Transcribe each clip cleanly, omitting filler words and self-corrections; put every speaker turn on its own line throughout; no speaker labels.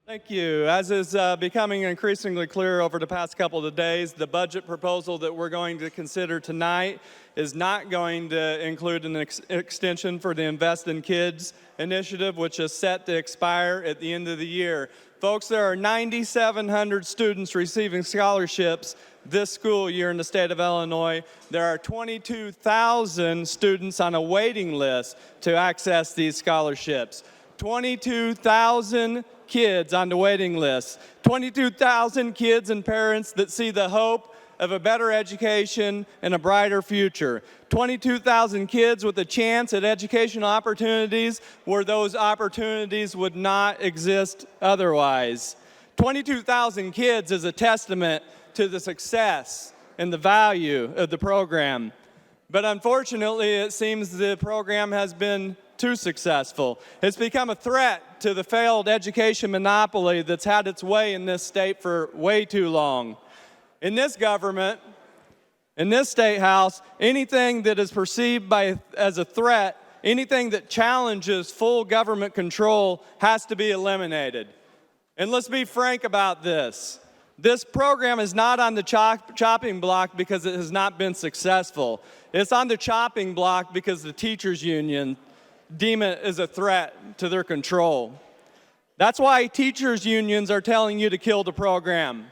Thank you. As is becoming increasingly clear over the past couple of days, the budget proposal that we're going to consider tonight is not going to include an extension for the Invest in Kids initiative, which is set to expire at the end of the year. Folks, there are 9,700 students receiving scholarships this school year in the state of Illinois. There are 22,000 students on a waiting list to access these scholarships. 22,000 kids on the waiting list. 22,000 kids and parents that see the hope of a better education and a brighter future. 22,000 kids with a chance at educational opportunities where those opportunities would not exist otherwise. 22,000 kids is a testament to the success and the value of the program. But unfortunately, it seems the program has been too successful. It's become a threat to the failed education monopoly that's had its way in this state for way too long. In this government, in this state house, anything that is perceived as a threat, anything that challenges full government control has to be eliminated. And let's be frank about this. This program is not on the chopping block because it has not been successful. It's on the chopping block because the teachers' union deem it as a threat to their control. That's why teachers' unions are telling you to kill the program.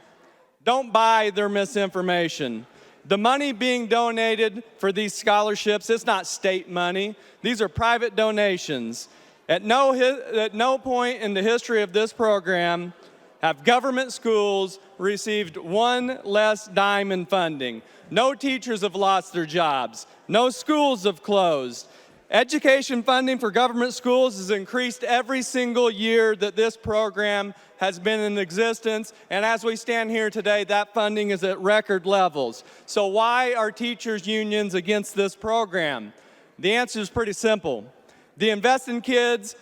Don't buy their misinformation. The money being donated for these scholarships, it's not state money. These are private donations. At no point in the history of this program have government schools received one less dime in funding. No teachers have lost their jobs. No schools have closed. Education funding for government schools has increased every single year that this program has been in existence, and as we stand here today, that funding is at record levels. So why are teachers' unions against this program? The answer is pretty simple. The Invest in Kids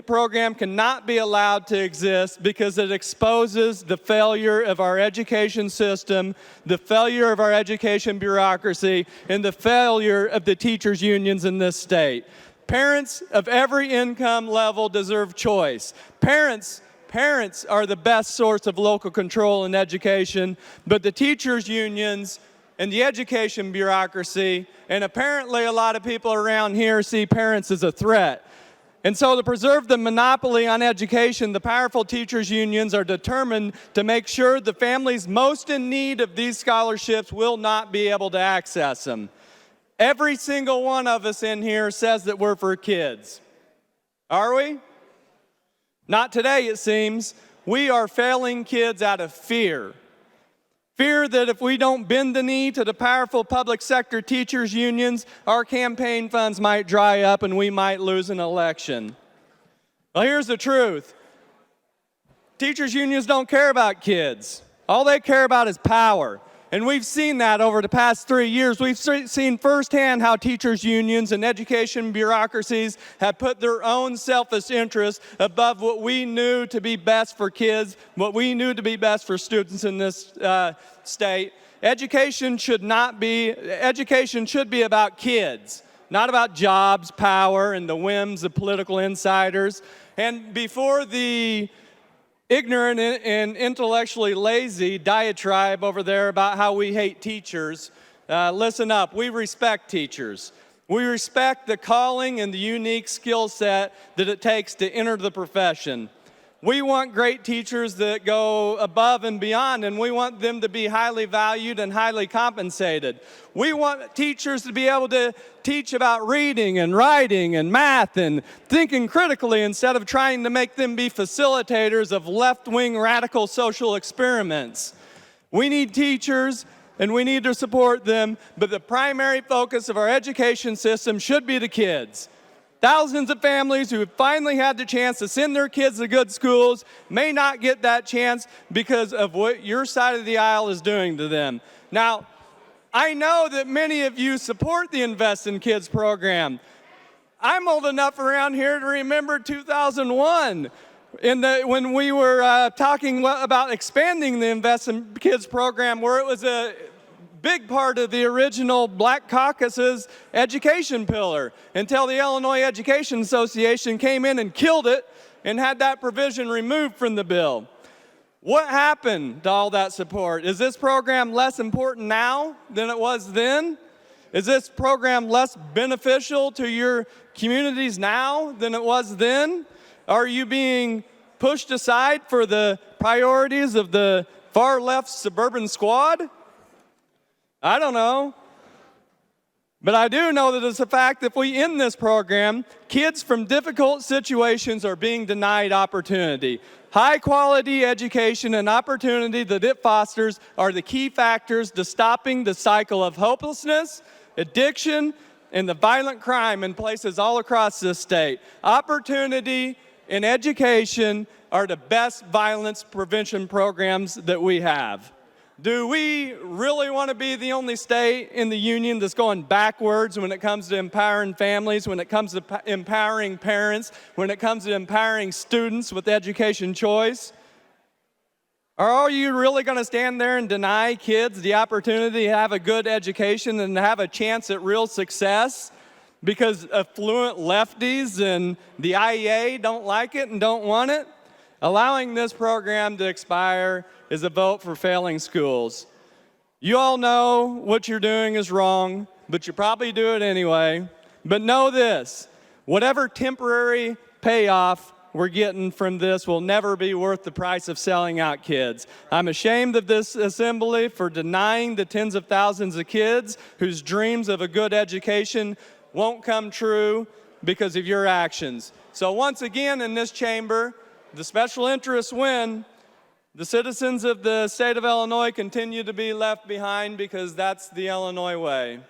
program cannot be allowed to exist because it exposes the failure of our education system, the failure of our education bureaucracy, and the failure of the teachers' unions in this state. Parents of every income level deserve choice. Parents are the best source of local control in education, but the teachers' unions and the education bureaucracy, and apparently a lot of people around here see parents as a threat. And so to preserve the monopoly on education, the powerful teachers' unions are determined to make sure the families most in need of these scholarships will not be able to access them. Every single one of us in here says that we're for kids. Are we? Not today, it seems. We are failing kids out of fear. Fear that if we don't bend the knee to the powerful public sector teachers' unions, our campaign funds might dry up and we might lose an election. Well, here's the truth. Teachers' unions don't care about kids. All they care about is power. And we've seen that over the past 3 years. We've seen firsthand how teachers' unions and education bureaucracies have put their own selfish interests above what we knew to be best for kids, what we knew to be best for students in this state. Education should be about kids, not about jobs, power, and the whims of political insiders. And before the ignorant and intellectually lazy diatribe over there about how we hate teachers, listen up. We respect teachers. We respect the calling and the unique skill set that it takes to enter the profession. We want great teachers that go above and beyond, and we want them to be highly valued and highly compensated. We want teachers to be able to teach about reading and writing and math and thinking critically instead of trying to make them be facilitators of left-wing radical social experiments. We need teachers and we need to support them, but the primary focus of our education system should be the kids. Thousands of families who have finally had the chance to send their kids to good schools may not get that chance because of what your side of the aisle is doing to them. Now, I know that many of you support the Invest in Kids program. I'm old enough around here to remember 2001 when we were talking about expanding the Invest in Kids program, where it was a big part of the original Black Caucus's education pillar until the Illinois Education Association came in and killed it and had that provision removed from the bill. What happened to all that support? Is this program less important now than it was then? Is this program less beneficial to your communities now than it was then? Are you being pushed aside for the priorities of the far left suburban squad? I don't know. But I do know that it's a fact that if we end this program, kids from difficult situations are being denied opportunity. High quality education and opportunity that it fosters are the key factors to stopping the cycle of hopelessness, addiction, and the violent crime in places all across this state. Opportunity and education are the best violence prevention programs that we have. Do we really want to be the only state in the union that's going backwards when it comes to empowering families, when it comes to empowering parents, when it comes to empowering students with education choice? Or are you really going to stand there and deny kids the opportunity to have a good education and have a chance at real success because affluent lefties and the IEA don't like it and don't want it? Allowing this program to expire is a vote for failing schools. You all know what you're doing is wrong, but you probably do it anyway. But know this, whatever temporary payoff we're getting from this will never be worth the price of selling out kids. I'm ashamed of this assembly for denying the tens of thousands of kids whose dreams of a good education won't come true because of your actions. So once again in this chamber, the special interests win. The citizens of the state of Illinois continue to be left behind because that's the Illinois way.